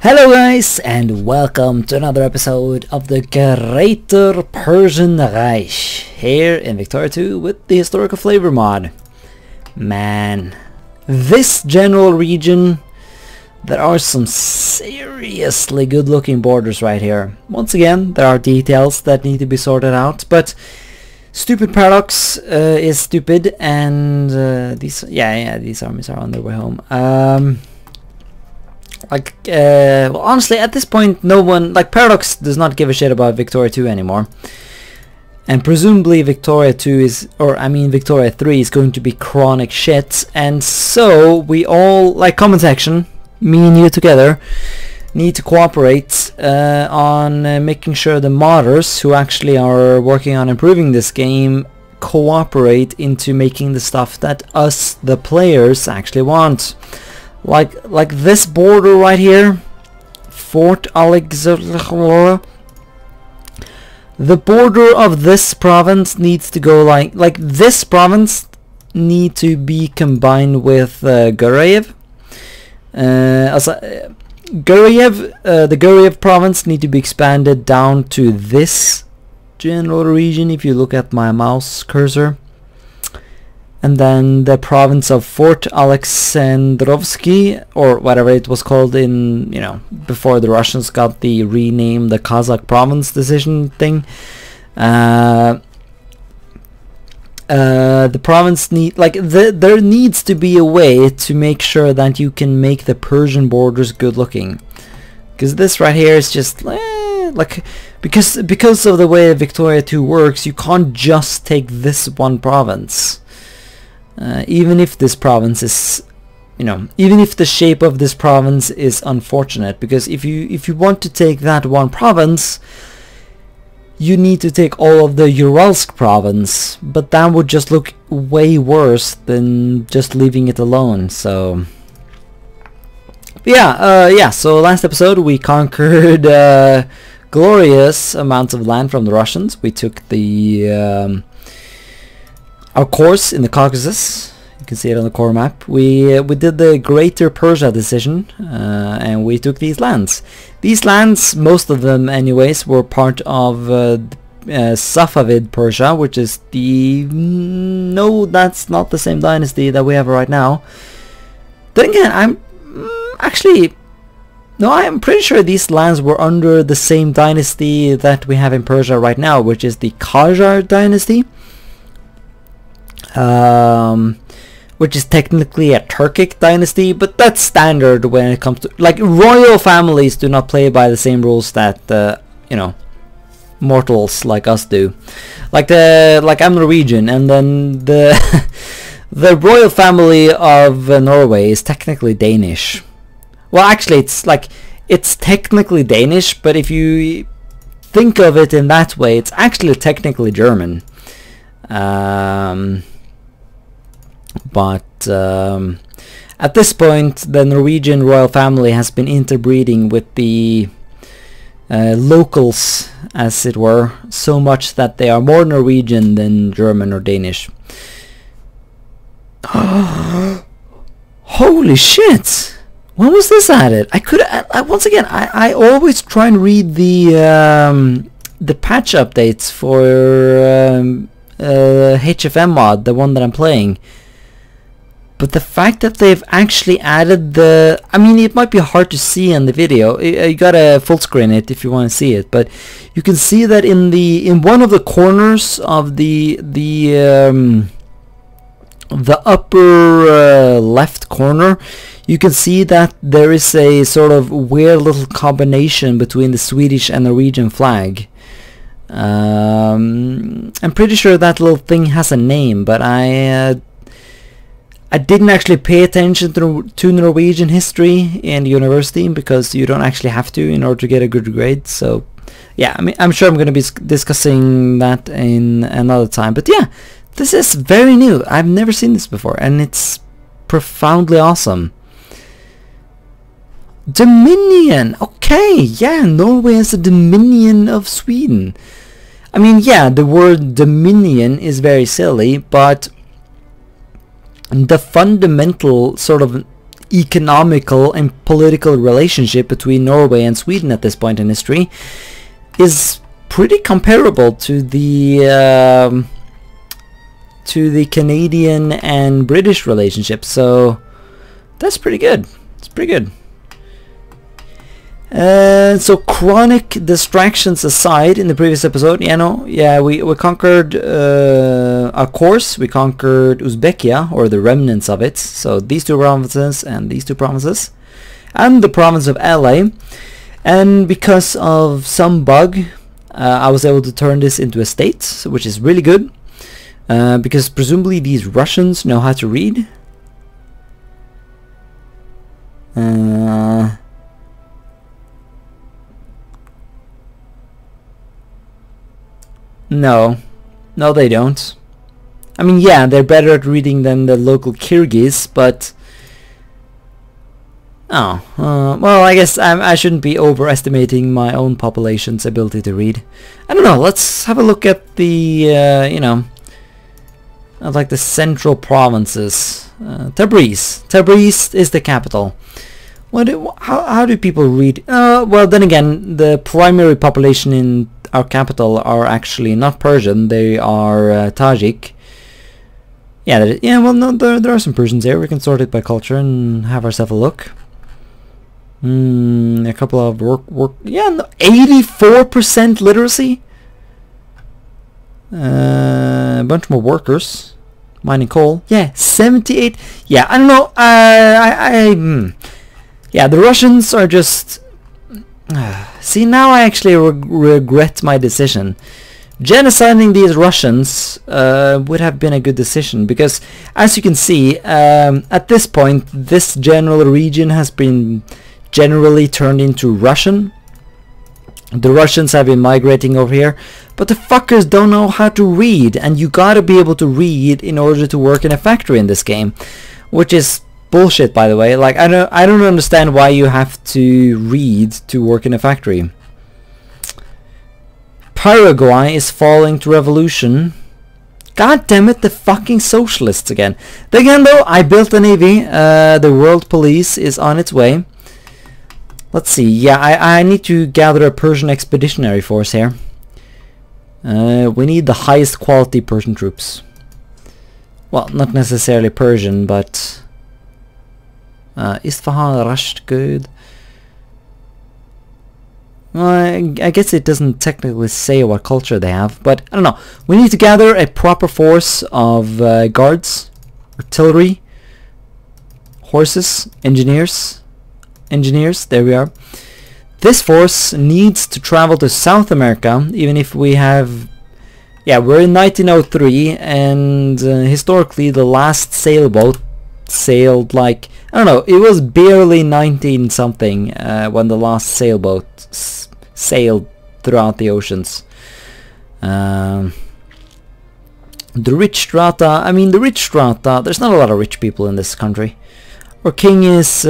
Hello guys, and welcome to another episode of the Greater Persian Reich here in Victoria 2 with the Historical Flavor mod. Man, this general region, there are some seriously good looking borders right here. Once again, there are details that need to be sorted out, but stupid paradox is stupid, and these armies are on their way home. Well, honestly, at this point, no one, Paradox does not give a shit about Victoria 2 anymore. And presumably Victoria 2 is, Victoria 3 is going to be chronic shit. And so, we all, comment section, me and you together, need to cooperate on making sure the modders who actually are working on improving this game cooperate into making the stuff that us, the players, actually want. Like this border right here, Fort Alexandra. The border of this province needs to go like this province need to be combined with Gureyev. The Gureyev province need to be expanded down to this general region. If you look at my mouse cursor. And then the province of Fort Alexandrovsky, or whatever it was called in, before the Russians got the rename the Kazakh province decision thing. The province there needs to be a way to make sure that you can make the Persian borders good looking. Because this right here is just because of the way Victoria 2 works, you can't just take this one province. Even if this province is, even if the shape of this province is unfortunate, because if you want to take that one province, you need to take all of the Uralsk province, but that would just look way worse than just leaving it alone. So so last episode we conquered glorious amounts of land from the Russians. We took the our course in the Caucasus. You can see it on the core map. We did the Greater Persia decision, and we took these lands. These lands, most of them anyways, were part of Safavid Persia, which is no, that's not the same dynasty that we have right now. Then again, I'm pretty sure these lands were under the same dynasty that we have in Persia right now, which is the Qajar dynasty. Which is technically a Turkic dynasty, but that's standard when it comes to royal families do not play by the same rules that mortals like us do. I'm Norwegian, and then the the royal family of Norway is technically Danish. Well, actually, it's technically Danish, but if you think of it in that way, it's actually technically German. But at this point, the Norwegian royal family has been interbreeding with the locals, as it were, so much that they are more Norwegian than German or Danish. Holy shit! When was this added? Once again, I always try and read the patch updates for HFM mod, the one that I'm playing. But the fact that they've actually added it might be hard to see in the video. You gotta full screen it if you want to see it. But you can see that in one of the corners of the upper left corner, you can see that there is a sort of weird little combination between the Swedish and Norwegian flag. I'm pretty sure that little thing has a name, but I didn't actually pay attention to Norwegian history in university, because you don't actually have to in order to get a good grade. So yeah, I'm sure I'm going to be discussing that in another time. But yeah, this is very new. I've never seen this before, and it's profoundly awesome. Dominion! Okay, yeah, Norway is a dominion of Sweden. Yeah, the word dominion is very silly, but the fundamental sort of economical and political relationship between Norway and Sweden at this point in history is pretty comparable to the Canadian and British relationship, so that's pretty good. It's pretty good. So chronic distractions aside, in the previous episode, we conquered our course. We conquered Uzbekia, or the remnants of it. So these two provinces and these two provinces, and the province of LA. And because of some bug, I was able to turn this into a state, which is really good. Because presumably these Russians know how to read. No, they don't. I mean, yeah, they're better at reading than the local Kyrgyz, but well, I guess I shouldn't be overestimating my own population's ability to read. I don't know. Let's have a look at the like the central provinces. Tabriz is the capital. How do people read? Well, then again, the primary population in our capital are actually not Persian, they are Tajik. Well, no, there are some Persians here. We can sort it by culture and have ourselves a look. A couple of work. Yeah, no, 84% literacy. A bunch more workers. Mining coal. Yeah, 78. Yeah, I don't know. Yeah, the Russians are just... See, now I actually regret my decision. Genociding these Russians would have been a good decision, because as you can see, at this point this general region has been generally turned into Russian. The Russians have been migrating over here, but the fuckers don't know how to read, and you gotta be able to read in order to work in a factory in this game, which is bullshit, by the way. Like, I don't understand why you have to read to work in a factory. Paraguay is falling to revolution. God damn it, the fucking socialists again. Again though, I built a navy. The world police is on its way. Let's see. Yeah, I need to gather a Persian expeditionary force here. We need the highest quality Persian troops. Well, not necessarily Persian, but Isfahan, Rasht, good. Well, I guess it doesn't technically say what culture they have, but I don't know. We need to gather a proper force of guards, artillery, horses, engineers, there we are. This force needs to travel to South America, even if we have... Yeah, we're in 1903, and historically the last sailboat sailed like... I don't know, it was barely 19 something when the last sailboat sailed throughout the oceans. The rich strata, there's not a lot of rich people in this country. Our king is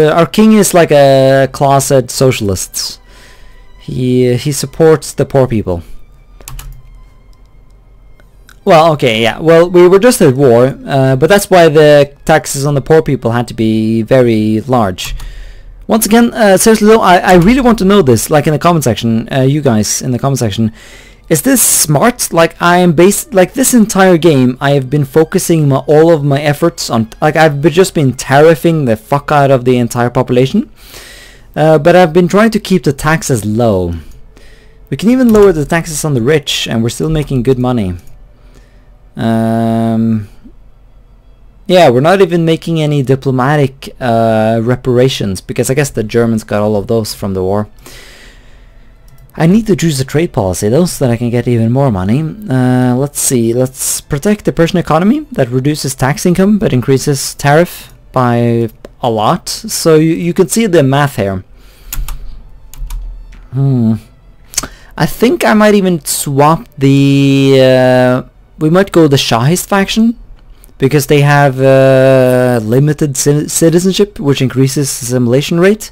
like a closet socialist. He supports the poor people. Well, okay, yeah. Well, we were just at war, but that's why the taxes on the poor people had to be very large. Once again, seriously though, I really want to know this, like in the comment section, you guys in the comment section. Is this smart? Like, like this entire game, I have been focusing all of my efforts on, like, I've just been tariffing the fuck out of the entire population. But I've been trying to keep the taxes low. We can even lower the taxes on the rich, and we're still making good money. Yeah, we're not even making any diplomatic reparations, because I guess the Germans got all of those from the war. I need to choose a trade policy though, so that I can get even more money. Let's see, let's protect the Persian economy that reduces tax income but increases tariff by a lot. So you can see the math here. I think I might even swap the... we might go the Shahist faction, because they have limited citizenship, which increases assimilation rate.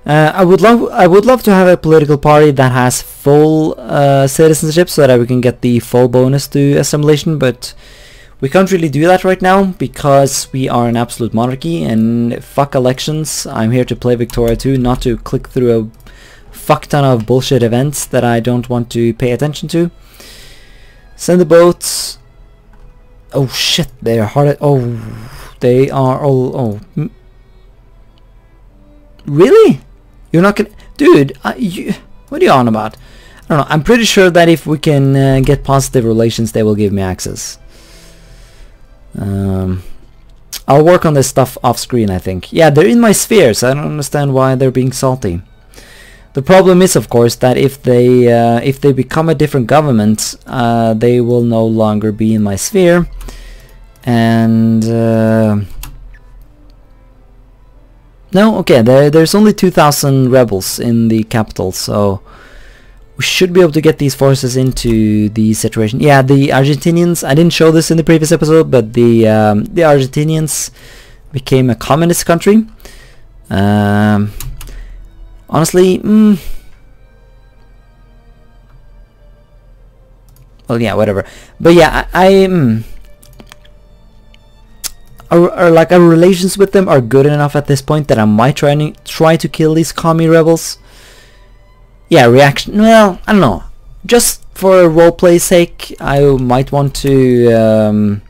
I would love to have a political party that has full citizenship, so that we can get the full bonus to assimilation, but We can't really do that right now because we are an absolute monarchy and fuck elections. I'm here to play Victoria 2, not to click through a fuck ton of bullshit events that I don't want to pay attention to. Send the boats. Oh shit, they are hard. Oh, they are all. Oh, really? You're not gonna, dude? What are you on about? I don't know. I'm pretty sure that if we can get positive relations, they will give me access. I'll work on this stuff off screen, I think. Yeah, they're in my sphere, so I don't understand why they're being salty. The problem is, of course, that if they become a different government, they will no longer be in my sphere, and no, okay, there's only 2,000 rebels in the capital, so we should be able to get these forces into the situation. Yeah, the Argentinians, I didn't show this in the previous episode, but the Argentinians became a communist country. Honestly, well, yeah, whatever. But yeah, like our relations with them are good enough at this point that I might try to kill these commie rebels. Yeah, reaction. Well, I don't know. Just for roleplay's sake, I might want to.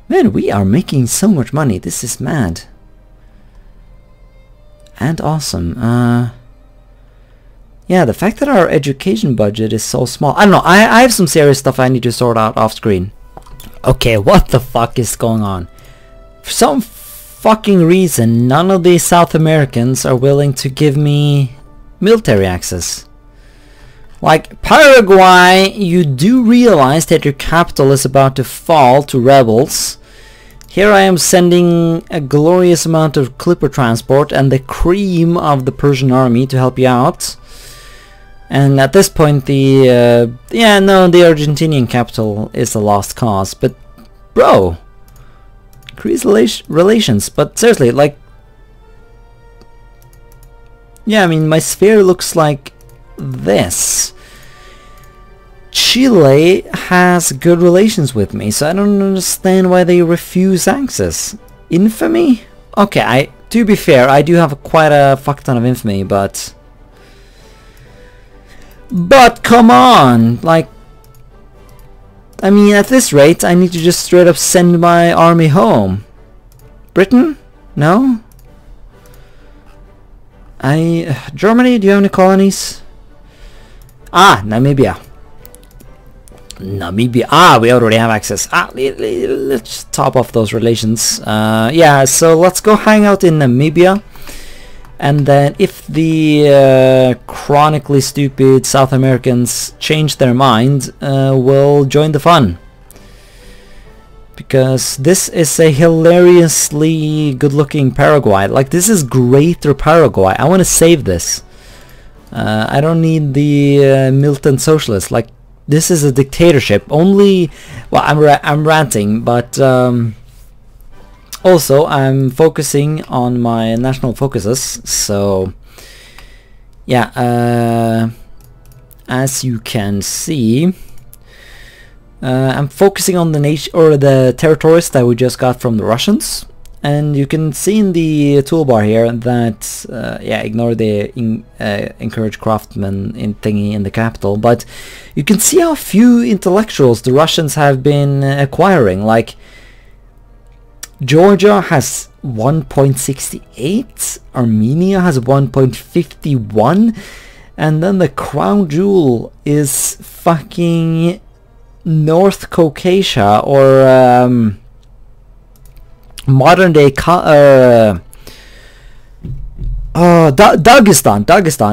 Man, we are making so much money. This is mad. And awesome. Yeah, the fact that our education budget is so small. I don't know. I have some serious stuff I need to sort out off screen. Okay, what the fuck is going on? For some fucking reason, none of these South Americans are willing to give me military access. Like, Paraguay, you do realize that your capital is about to fall to rebels. Here I am sending a glorious amount of clipper transport and the cream of the Persian army to help you out. And at this point the Argentinian capital is a lost cause. But bro, increase relations. But seriously, like, yeah, I mean, my sphere looks like this. Chile has good relations with me, so I don't understand why they refuse access. Infamy? Okay, to be fair, I do have quite a fuck ton of infamy, but come on, like, I mean, at this rate, I need to just straight up send my army home. Britain? No? Germany, do you have any colonies? Ah, Namibia. We already have access. Let's top off those relations. Yeah, so let's go hang out in Namibia, and then if the chronically stupid South Americans change their mind, we'll join the fun, because this is a hilariously good-looking Paraguay. Like, this is greater Paraguay. I want to save this. I don't need the militant socialists. Like, this is a dictatorship. Only, well, I'm ranting, but also I'm focusing on my national focuses. So yeah, as you can see, I'm focusing on the nation or the territories that we just got from the Russians. And you can see in the toolbar here that, yeah, ignore the encourage craftsmen in thingy in the capital, but you can see how few intellectuals the Russians have been acquiring. Like, Georgia has 1.68, Armenia has 1.51, and then the crown jewel is fucking North Caucasia, or modern day Dagestan,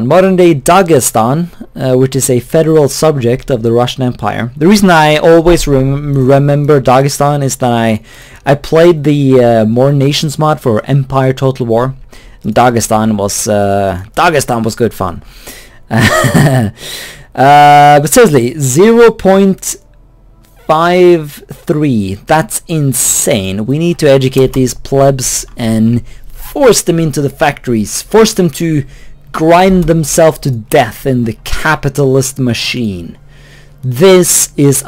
modern day Dagestan, which is a federal subject of the Russian Empire. The reason I always remember Dagestan is that I played the More Nations mod for Empire Total War. Dagestan was good fun. But seriously, 0.53, that's insane. We need to educate these plebs and force them into the factories, force them to grind themselves to death in the capitalist machine. This is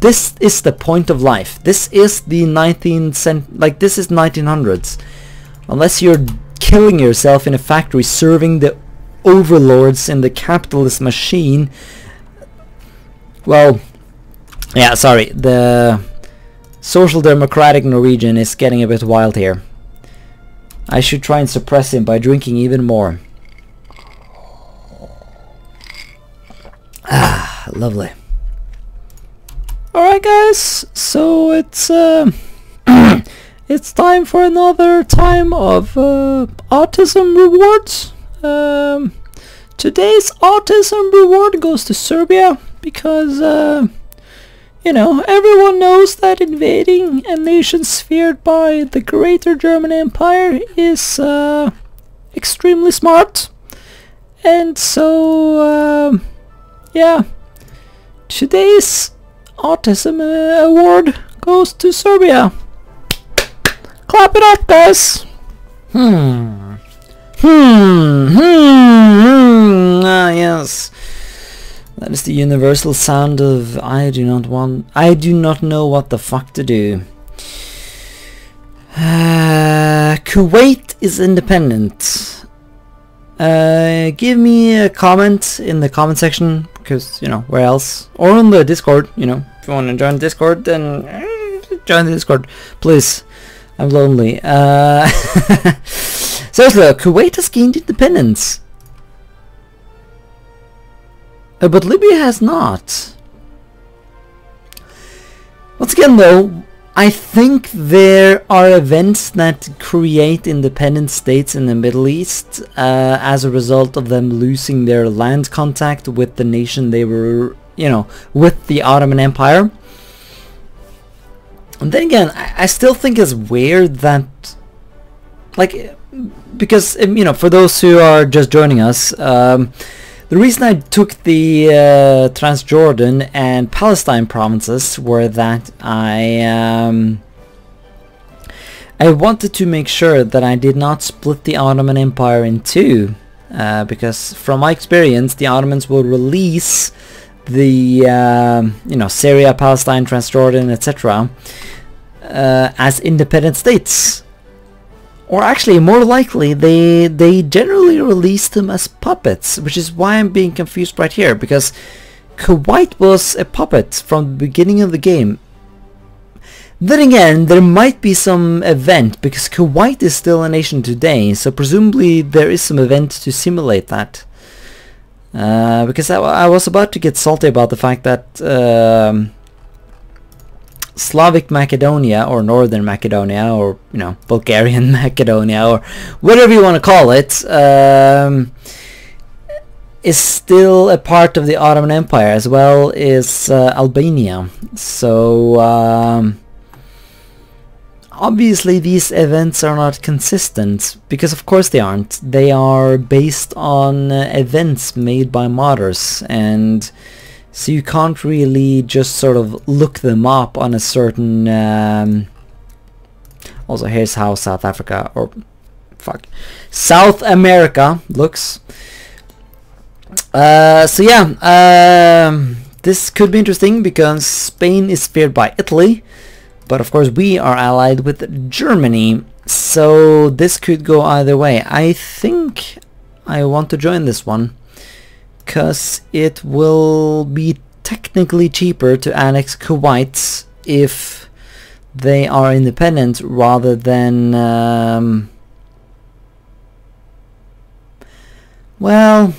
this is the point of life. This is the 1900s. Unless you're killing yourself in a factory serving the overlords in the capitalist machine. Well, yeah, sorry, the social democratic Norwegian is getting a bit wild here. I should try and suppress him by drinking even more. Ah, lovely. Alright guys, so it's it's time for another time of autism rewards. Today's autism reward goes to Serbia because you know, everyone knows that invading a nation sphered by the greater German Empire is extremely smart. And so yeah, today's autism award goes to Serbia. Clap it up, guys. Ah, yes. That is the universal sound of I do not know what the fuck to do. Kuwait is independent. Give me a comment in the comment section, because, you know, where else? Or on the Discord, you know. If you want to join Discord, then join the Discord, please. I'm lonely. Seriously, Kuwait has gained independence. But Libya has not. Once again though, I think there are events that create independent states in the Middle East as a result of them losing their land contact with the nation they were, you know, with the Ottoman Empire. And then again, I still think it's weird that, like, because, you know, for those who are just joining us, the reason I took the Transjordan and Palestine provinces were that I wanted to make sure that I did not split the Ottoman Empire in two, because from my experience, the Ottomans will release the you know, Syria, Palestine, Transjordan, etc. As independent states. Or actually, more likely, they generally release them as puppets, which is why I'm being confused right here, because Kuwait was a puppet from the beginning of the game. Then again, there might be some event, because Kuwait is still a nation today, so presumably there is some event to simulate that. Because I was about to get salty about the fact that Slavic Macedonia, or Northern Macedonia, or, you know, Bulgarian Macedonia, or whatever you want to call it, is still a part of the Ottoman Empire, as well as Albania. So obviously these events are not consistent, because of course they aren't. They are based on events made by modders, and so you can't really just sort of look them up on a certain... also, here's how South Africa, or fuck, South America looks. So yeah, this could be interesting because Spain is feared by Italy, but of course we are allied with Germany, so this could go either way. I think I want to join this one, because it will be technically cheaper to annex Kuwait if they are independent rather than... well,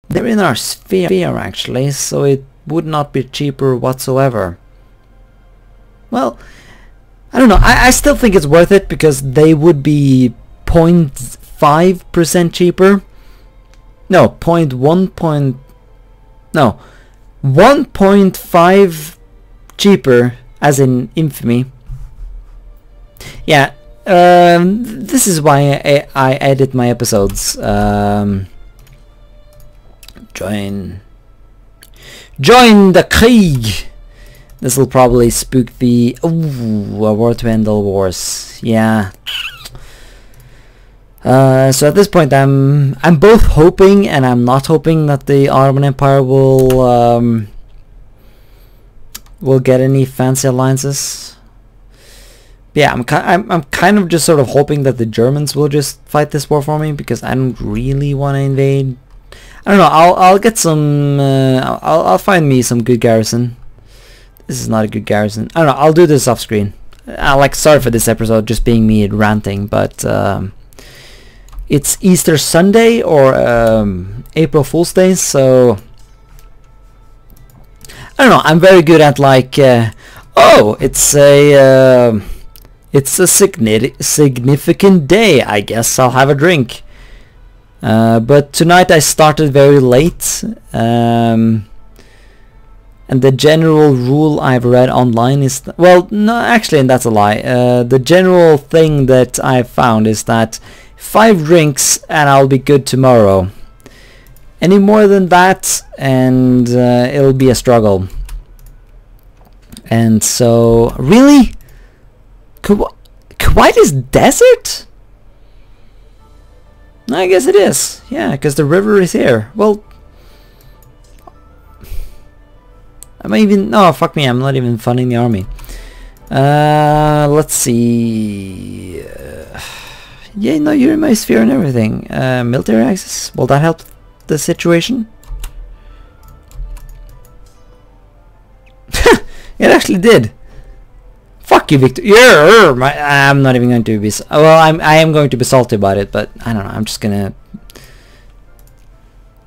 they're in our sphere actually, so it would not be cheaper whatsoever. Well, I don't know, I still think it's worth it, because they would be 0.5% cheaper. No, 1.5 cheaper, as in infamy. Yeah, this is why I edit my episodes. Join the Krieg. This will probably spook the... ooh, a war to end all wars. Yeah. So at this point, I'm both hoping and I'm not hoping that the Ottoman Empire will will get any fancy alliances. Yeah, I'm kind of just sort of hoping that the Germans will just fight this war for me, because I don't really want to invade. I don't know. I'll get some. I'll find me some good garrison. This is not a good garrison. I don't know. I'll do this off screen. Sorry for this episode just being me ranting, but it's Easter Sunday or April Fool's Day, so I don't know. I'm very good at oh, it's a significant day. I guess I'll have a drink. But tonight I started very late. And the general rule I've read online is well, no, actually, and that's a lie. The general thing that I've found is that 5 drinks and I'll be good tomorrow. Any more than that and it'll be a struggle. And so, really? Kuwait is desert? I guess it is. Yeah, because the river is here. Well, am I even... No, fuck me, I'm not even funding the army. Let's see... yeah, no, you're in my sphere and everything. Military access, will that help the situation? It actually did. Fuck you, Victor. I'm not even going to be... Well, I am going to be salty about it, but I don't know, I'm just gonna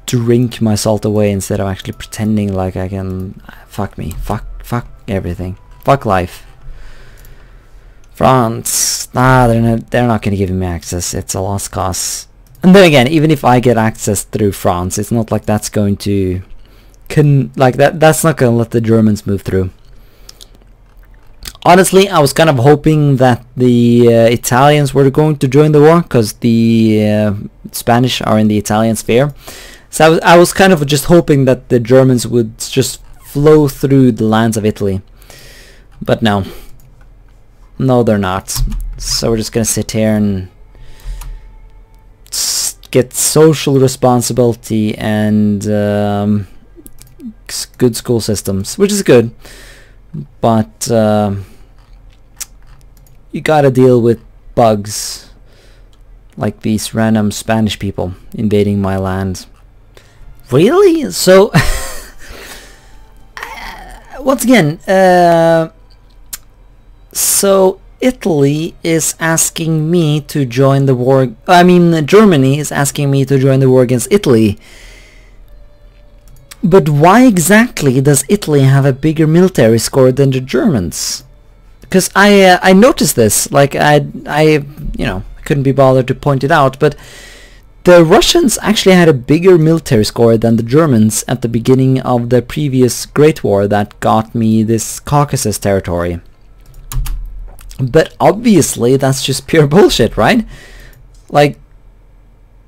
drink my salt away instead of actually pretending like I can... Fuck me. Fuck everything. Fuck life. France. Nah, they're not gonna give me access. It's a lost cause. And then again, even if I get access through France, it's not like that's going to... That's not gonna let the Germans move through. Honestly, I was kind of hoping that the Italians were going to join the war, because the Spanish are in the Italian sphere. So I was kind of just hoping that the Germans would just flow through the lands of Italy. But no. No, they're not. So we're just going to sit here and get social responsibility and good school systems, which is good. But you gotta deal with bugs like these random Spanish people invading my land. Really? So once again, so Italy is asking me to join the war. I mean, Germany is asking me to join the war against Italy. But why exactly does Italy have a bigger military score than the Germans? Because I noticed this, like I you know, couldn't be bothered to point it out, but the Russians actually had a bigger military score than the Germans at the beginning of the previous Great War that got me this Caucasus territory. But obviously that's just pure bullshit, right? Like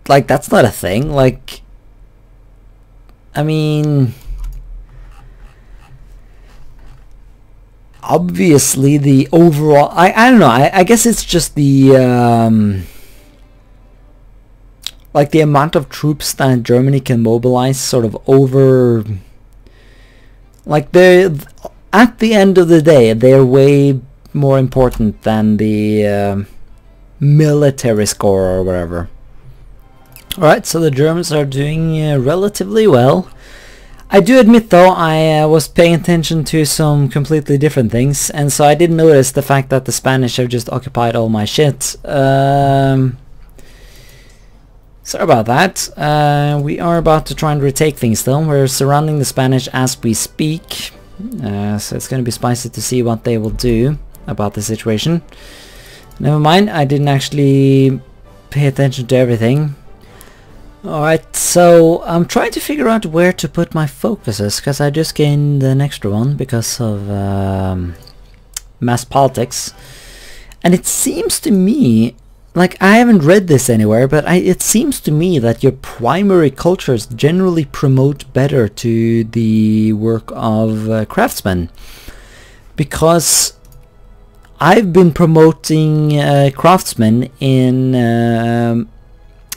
that's not a thing. Like, I mean, obviously the overall, I don't know, I guess it's just the like the amount of troops that Germany can mobilize sort of over, like they're, at the end of the day, they're way more important than the military score or whatever. Alright, so the Germans are doing relatively well. I do admit though, I was paying attention to some completely different things, and so I did notice the fact that the Spanish have just occupied all my shit. Sorry about that. We are about to try and retake things though. We're surrounding the Spanish as we speak. So it's going to be spicy to see what they will do about the situation. Never mind, I didn't actually pay attention to everything. Alright, so I'm trying to figure out where to put my focuses, because I just gained an extra one because of mass politics. And it seems to me, like, I haven't read this anywhere, but it seems to me that your primary cultures generally promote better to the work of craftsmen. Because I've been promoting craftsmen in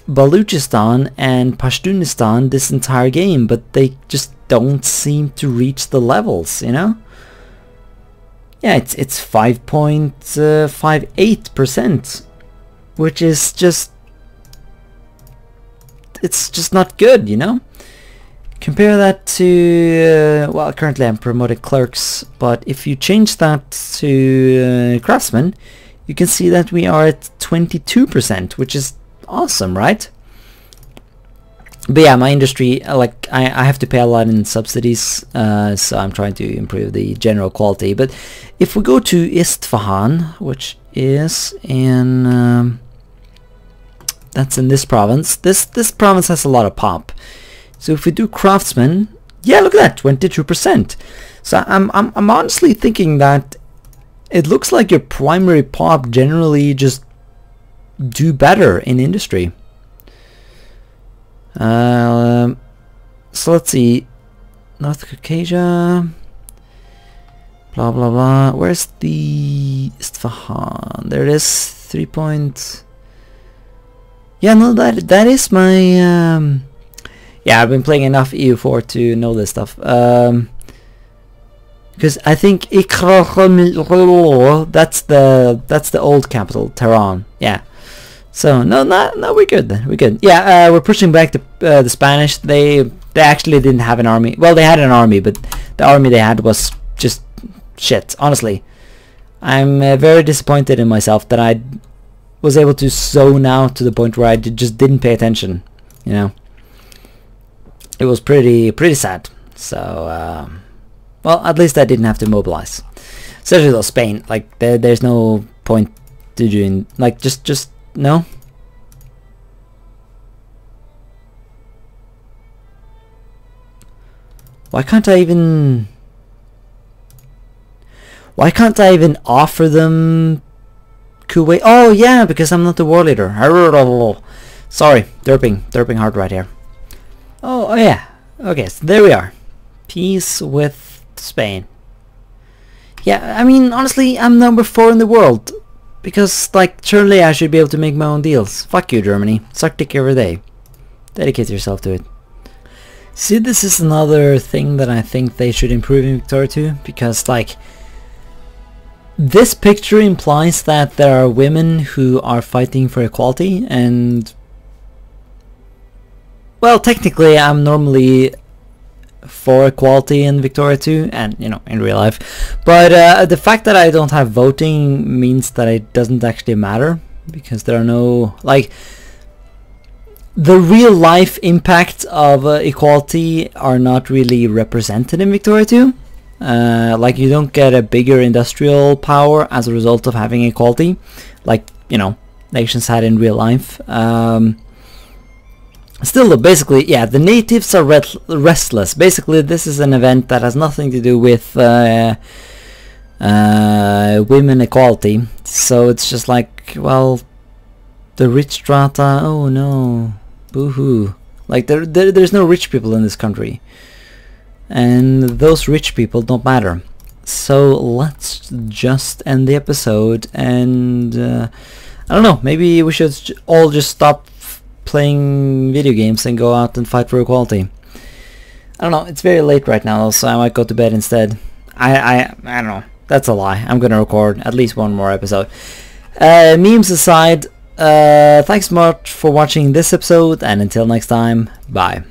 Baluchistan and Pashtunistan this entire game, but they just don't seem to reach the levels, you know? yeah, it's 5.58%, which is just, it's just not good, you know. Compare that to well, currently I'm promoted clerks, but if you change that to craftsmen, you can see that we are at 22%, which is awesome, right? But yeah, my industry, like I have to pay a lot in subsidies, so I'm trying to improve the general quality. But if we go to Isfahan, which is in that's in this province. This province has a lot of pop. So if we do craftsmen, yeah, look at that, 22%. So I'm honestly thinking that it looks like your primary pop generally just do better in industry. So let's see, North Caucasia, blah blah blah. Where's the Isfahan? There it is, 3 point. Yeah, no, that is my yeah, I've been playing enough EU4 to know this stuff. Because I think that's the old capital, Tehran. Yeah. So no, we're good then. We're good. Yeah, we're pushing back the Spanish. They actually didn't have an army. Well, they had an army, but the army they had was just shit. Honestly, I'm very disappointed in myself that I was able to zone out to the point where I just didn't pay attention. You know, it was pretty sad. So well, at least I didn't have to mobilize. Especially though Spain, like there's no point to doing, like just no. Why can't I even offer them Kuwait? Oh yeah, because I'm not the war leader. Sorry, derping hard right here. Oh yeah. Okay, so there we are. Peace with Spain. Yeah, I mean, honestly, I'm number 4 in the world. Because, like, surely I should be able to make my own deals. Fuck you, Germany. Suck dick every day. Dedicate yourself to it. See, this is another thing that I think they should improve in Victoria 2. Because, like, this picture implies that there are women who are fighting for equality. And, well, technically, I'm normally for equality in Victoria 2 and, you know, in real life, but the fact that I don't have voting means that it doesn't actually matter, because there are no, like, the real life impact of equality are not really represented in Victoria 2. Like, you don't get a bigger industrial power as a result of having equality, like, you know, nations had in real life. Still, basically, yeah, the natives are restless. Basically, this is an event that has nothing to do with women equality. So it's just like, well, the rich strata, oh no, boo-hoo. Like, there's no rich people in this country. And those rich people don't matter. So let's just end the episode, and I don't know, maybe we should all just stop playing video games and go out and fight for equality. I don't know, it's very late right now, so I might go to bed instead. I don't know, that's a lie. I'm gonna record at least one more episode. Memes aside, thanks much for watching this episode, and until next time, bye.